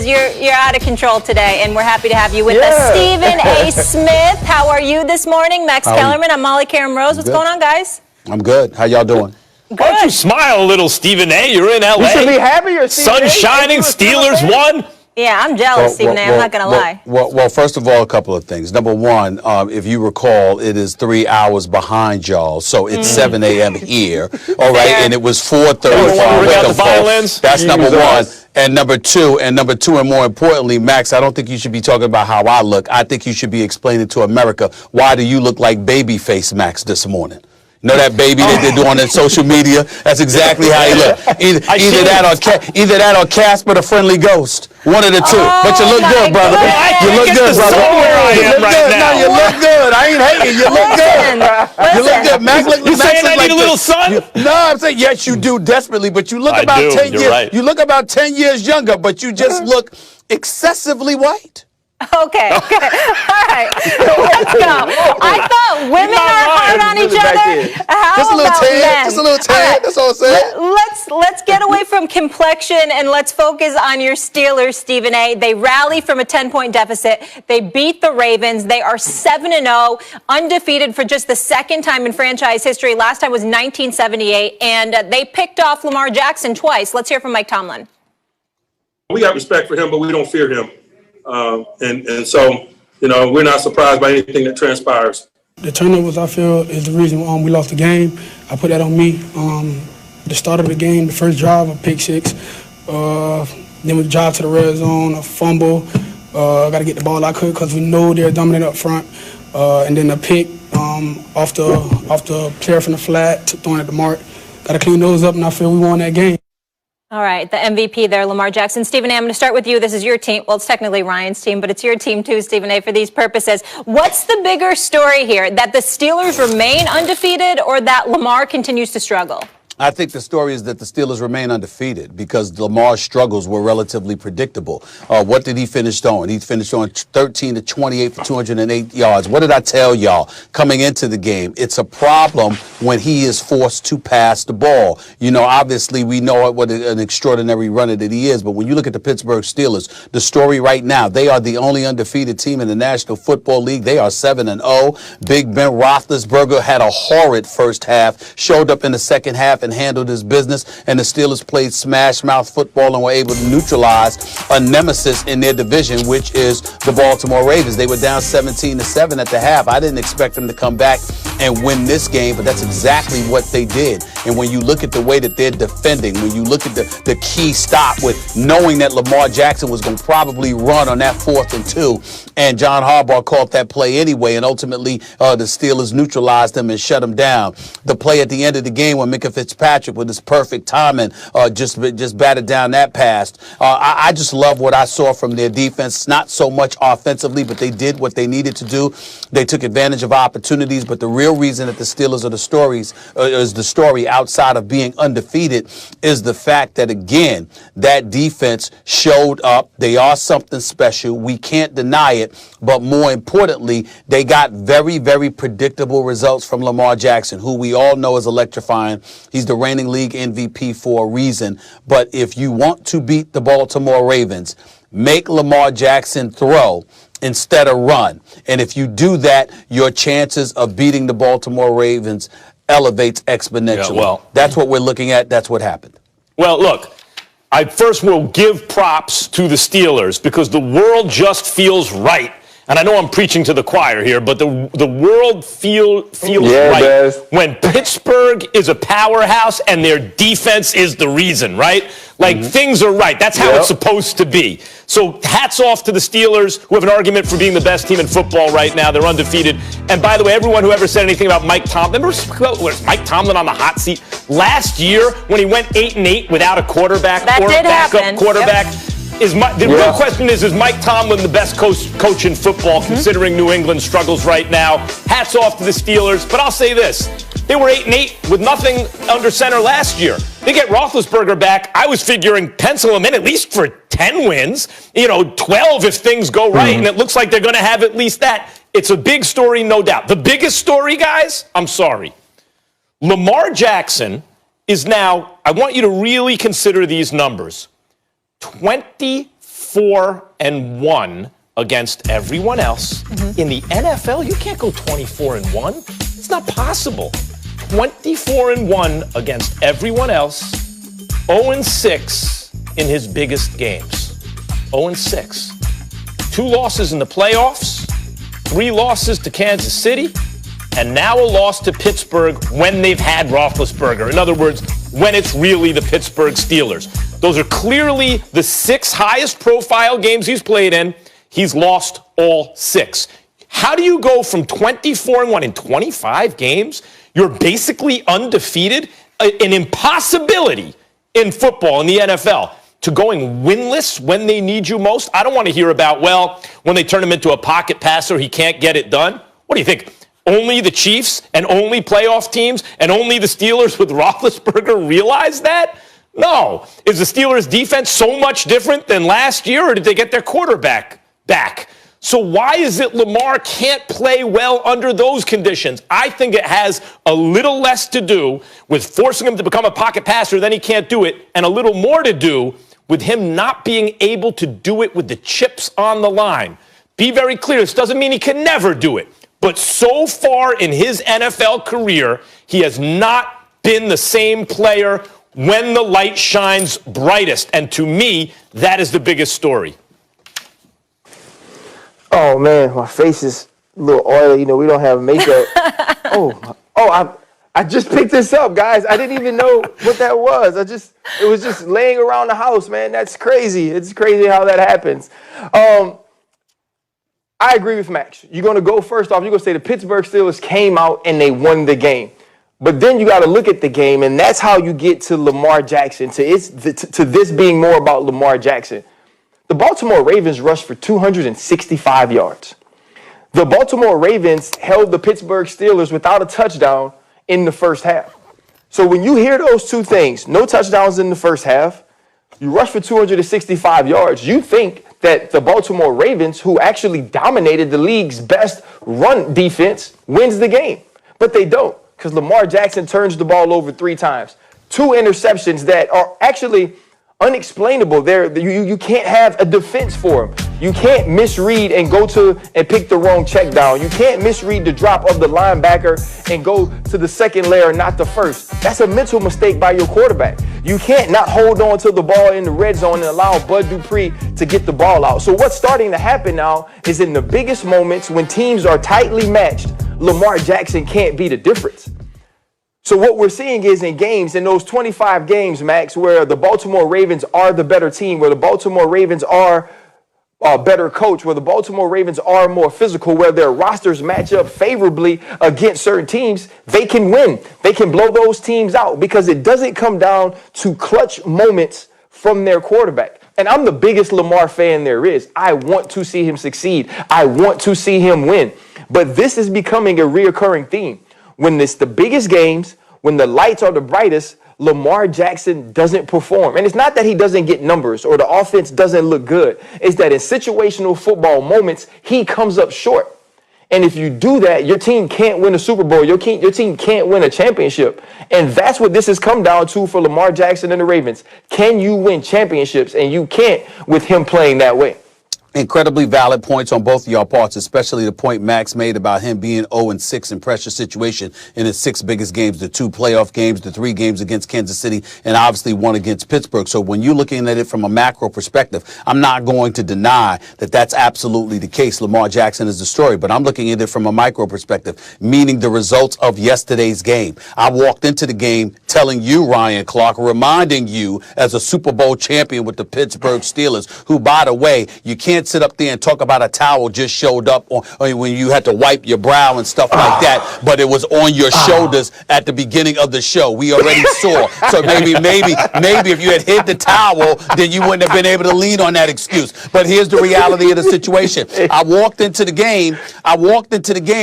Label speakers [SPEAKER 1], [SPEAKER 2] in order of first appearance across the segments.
[SPEAKER 1] You're out of control today, and we're happy to have you with us. Stephen A. Smith, how are you this morning? Max Kellerman, I'm Molly Karen Rose. What's going on, guys?
[SPEAKER 2] I'm good. How y'all doing?
[SPEAKER 1] Good.
[SPEAKER 3] Why don't you smile a little, Stephen A? You're in L.A.
[SPEAKER 4] You should be happier, Stephen A.
[SPEAKER 3] Sun shining, Steelers won.
[SPEAKER 1] Yeah, I'm jealous, Stephen A. I'm not going to lie.
[SPEAKER 2] Well, first of all, a couple of things. Number one, if you recall, it is 3 hours behind y'all, so it's 7 a.m. here, all right? And it was 4:30 for our wake-up call. That's number one. And number two, and more importantly, Max, I don't think you should be talking about how I look. I think you should be explaining to America, why do you look like Babyface Max this morning? You know that baby that they're doing on social media? That's exactly how he look. Either that or Casper the Friendly Ghost. One of the two. But you look good, brother. You look good, brother. You look good. No, you look good. I ain't hating. You look good. You look good. Max,
[SPEAKER 3] you saying I need a little sun?
[SPEAKER 2] No, I'm saying yes, you do desperately, but you look about 10 years.
[SPEAKER 3] Right.
[SPEAKER 2] You look about 10 years younger, but you just look excessively white.
[SPEAKER 1] Okay. All right. Let's go. I thought women are hard on each other. How
[SPEAKER 2] Just a little
[SPEAKER 1] about
[SPEAKER 2] tan.
[SPEAKER 1] men?
[SPEAKER 2] Just a little tan.
[SPEAKER 1] Right.
[SPEAKER 2] That's all I'm saying.
[SPEAKER 1] Let's get away from complexion and let's focus on your Steelers, Stephen A. They rally from a 10-point deficit. They beat the Ravens. They are 7-0, undefeated for just the second time in franchise history. Last time was 1978, and they picked off Lamar Jackson twice. Let's hear from Mike Tomlin.
[SPEAKER 5] We got respect for him, but we don't fear him. And so, we're not surprised by anything that transpires.
[SPEAKER 6] The turnovers, I feel, is the reason we lost the game. I put that on me. The start of the game, the first drive, a pick six. Then we drive to the red zone, a fumble. Got to get the ball out quick because we know they're dominant up front. And then a pick off the player from the flat, throwing at the mark. Got to clean those up, and I feel we won that game.
[SPEAKER 1] All right, the MVP there, Lamar Jackson. Stephen A., I'm going to start with you. This is your team. Well, it's technically Ryan's team, but it's your team too, Stephen A., for these purposes. What's the bigger story here, that the Steelers remain undefeated or that Lamar continues to struggle?
[SPEAKER 2] I think the story is that the Steelers remain undefeated because Lamar's struggles were relatively predictable. What did he finish on? He finished on 13 to 28 for 208 yards. What did I tell y'all coming into the game? It's a problem when he is forced to pass the ball. Obviously we know what an extraordinary runner that he is, but when you look at the Pittsburgh Steelers, the story right now, they are the only undefeated team in the National Football League. They are 7-0. Big Ben Roethlisberger had a horrid first half, showed up in the second half and handled his business, and the Steelers played smash mouth football and were able to neutralize a nemesis in their division, which is the Baltimore Ravens. They were down 17-7 at the half. I didn't expect them to come back and win this game, but that's exactly what they did. And when you look at the way that they're defending, when you look at the key stop with knowing that Lamar Jackson was going to probably run on that 4th and 2, and John Harbaugh called that play anyway, and ultimately the Steelers neutralized them and shut them down. The play at the end of the game when Minka Fitzpatrick with his perfect timing just batted down that pass. I just love what I saw from their defense. Not so much offensively, but they did what they needed to do. They took advantage of opportunities, but the real reason that the Steelers are is the story outside of being undefeated is the fact that, again, that defense showed up. They are something special. We can't deny it. But more importantly, they got very, very predictable results from Lamar Jackson, who we all know is electrifying. He's the reigning league MVP for a reason. But if you want to beat the Baltimore Ravens, make Lamar Jackson throw instead of run. And if you do that, your chances of beating the Baltimore Ravens elevates exponentially.
[SPEAKER 3] Yeah, well,
[SPEAKER 2] that's what we're looking at. That's what happened.
[SPEAKER 3] Well, look, I first will give props to the Steelers because the world just feels right. And I know I'm preaching to the choir here, but the world feels right when Pittsburgh is a powerhouse and their defense is the reason, right? Like, things are right. That's how it's supposed to be. So hats off to the Steelers, who have an argument for being the best team in football right now. They're undefeated. And by the way, everyone who ever said anything about Mike Tomlin, remember was Mike Tomlin on the hot seat last year when he went 8-8 without a quarterback or backup quarterback? The real question is Mike Tomlin the best coach in football, considering New England's struggles right now? Hats off to the Steelers. But I'll say this. They were 8-8 with nothing under center last year. They get Roethlisberger back. I was figuring pencil him in at least for 10 wins, 12 if things go right, and it looks like they're going to have at least that. It's a big story, no doubt. The biggest story, guys, I'm sorry. Lamar Jackson is now, I want you to really consider these numbers, 25 24-1 against everyone else. In the NFL, you can't go 24-1. It's not possible. 24-1 against everyone else. 0-6 in his biggest games. 0-6. 2 losses in the playoffs, 3 losses to Kansas City, and now a loss to Pittsburgh when they've had Roethlisberger. In other words, when it's really the Pittsburgh Steelers. Those are clearly the 6 highest profile games he's played in. He's lost all 6. How do you go from 24-1 in 25 games? You're basically undefeated, an impossibility in football, in the NFL, to going winless when they need you most. I don't want to hear about, well, when they turn him into a pocket passer, he can't get it done. What do you think? Only the Chiefs and only playoff teams and only the Steelers with Roethlisberger realize that? No. Is the Steelers' defense so much different than last year, or did they get their quarterback back? So why is it Lamar can't play well under those conditions? I think it has a little less to do with forcing him to become a pocket passer, then he can't do it, and a little more to do with him not being able to do it with the chips on the line. Be very clear, this doesn't mean he can never do it. But so far in his NFL career, he has not been the same player when the light shines brightest. And to me, that is the biggest story.
[SPEAKER 4] Oh, man, my face is a little oily. You know, we don't have makeup. I just picked this up, guys. I didn't even know what that was. It was just laying around the house, man. That's crazy. It's crazy how that happens. I agree with Max. You're going to go first off. You're going to say the Pittsburgh Steelers came out and they won the game. But then you got to look at the game, and that's how you get to Lamar Jackson, to this being more about Lamar Jackson. The Baltimore Ravens rushed for 265 yards. The Baltimore Ravens held the Pittsburgh Steelers without a touchdown in the first half. So when you hear those two things, no touchdowns in the first half, you rush for 265 yards, you think that the Baltimore Ravens, who actually dominated the league's best run defense, wins the game. But they don't, because Lamar Jackson turns the ball over 3 times. 2 interceptions that are actually unexplainable. You can't have a defense for him. You can't misread and go to and pick the wrong check down. You can't misread the drop of the linebacker and go to the second layer, not the first. That's a mental mistake by your quarterback. You can't not hold on to the ball in the red zone and allow Bud Dupree to get the ball out. So what's starting to happen now is in the biggest moments when teams are tightly matched, Lamar Jackson can't be the difference. So what we're seeing is in games, in those 25 games, Max, where the Baltimore Ravens are the better team, where the Baltimore Ravens are a better coach, where the Baltimore Ravens are more physical, where their rosters match up favorably against certain teams, they can win. They can blow those teams out because it doesn't come down to clutch moments from their quarterback. And I'm the biggest Lamar fan there is. I want to see him succeed. I want to see him win. But this is becoming a reoccurring theme. When it's the biggest games, when the lights are the brightest, Lamar Jackson doesn't perform. And it's not that he doesn't get numbers or the offense doesn't look good. It's that in situational football moments, he comes up short. And if you do that, your team can't win a Super Bowl. Your team can't win a championship. And that's what this has come down to for Lamar Jackson and the Ravens. Can you win championships? And you can't with him playing that way.
[SPEAKER 2] Incredibly valid points on both of y'all parts, especially the point Max made about him being 0-6 in pressure situation in his 6 biggest games, the 2 playoff games, the 3 games against Kansas City, and obviously 1 against Pittsburgh. So when you're looking at it from a macro perspective, I'm not going to deny that that's absolutely the case. Lamar Jackson is the story, but I'm looking at it from a micro perspective, meaning the results of yesterday's game. I walked into the game telling you, Ryan Clark, reminding you as a Super Bowl champion with the Pittsburgh Steelers, who, by the way, you can't sit up there and talk about a towel just showed up when you had to wipe your brow and stuff like that, but it was on your shoulders at the beginning of the show. We already saw. So maybe if you had hid the towel, then you wouldn't have been able to lean on that excuse. But here's the reality of the situation. I walked into the game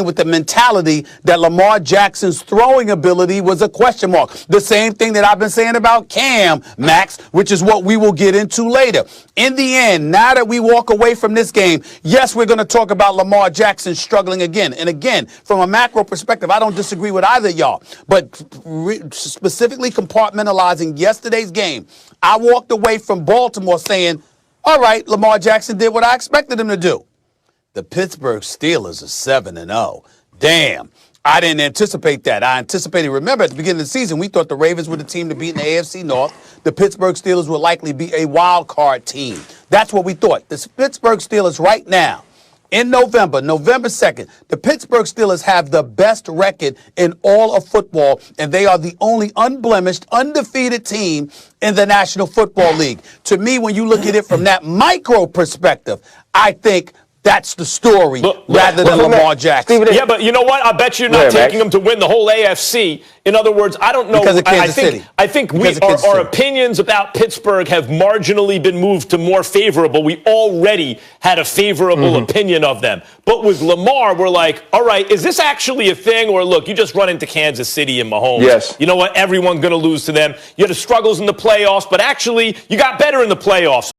[SPEAKER 2] with the mentality that Lamar Jackson's throwing ability was a question mark. The same thing that I've been saying about Cam, Max, which is what we will get into later. In the end, now that we walk away from this game, yes, we're going to talk about Lamar Jackson struggling again. And again, from a macro perspective, I don't disagree with either of y'all. But specifically compartmentalizing yesterday's game, I walked away from Baltimore saying, All right, Lamar Jackson did what I expected him to do. The Pittsburgh Steelers are 7-0. Damn. I didn't anticipate that. I anticipated, remember, at the beginning of the season, we thought the Ravens were the team to beat in the AFC North. The Pittsburgh Steelers would likely be a wild card team. That's what we thought. The Pittsburgh Steelers right now, in November 2nd, the Pittsburgh Steelers have the best record in all of football, and they are the only unblemished, undefeated team in the National Football League. To me, when you look at it from that micro perspective, I think that's the story rather than Lamar Jackson.
[SPEAKER 3] Yeah, but you know what? I bet you're not taking them to win the whole AFC. In other words, I don't know.
[SPEAKER 2] Because of Kansas City.
[SPEAKER 3] I think our opinions about Pittsburgh have marginally been moved to more favorable. We already had a favorable opinion of them. But with Lamar, we're like, all right, is this actually a thing? Or look, you just run into Kansas City and Mahomes.
[SPEAKER 4] Yes.
[SPEAKER 3] You know what? Everyone's going to lose to them. You had the struggles in the playoffs, but actually, you got better in the playoffs.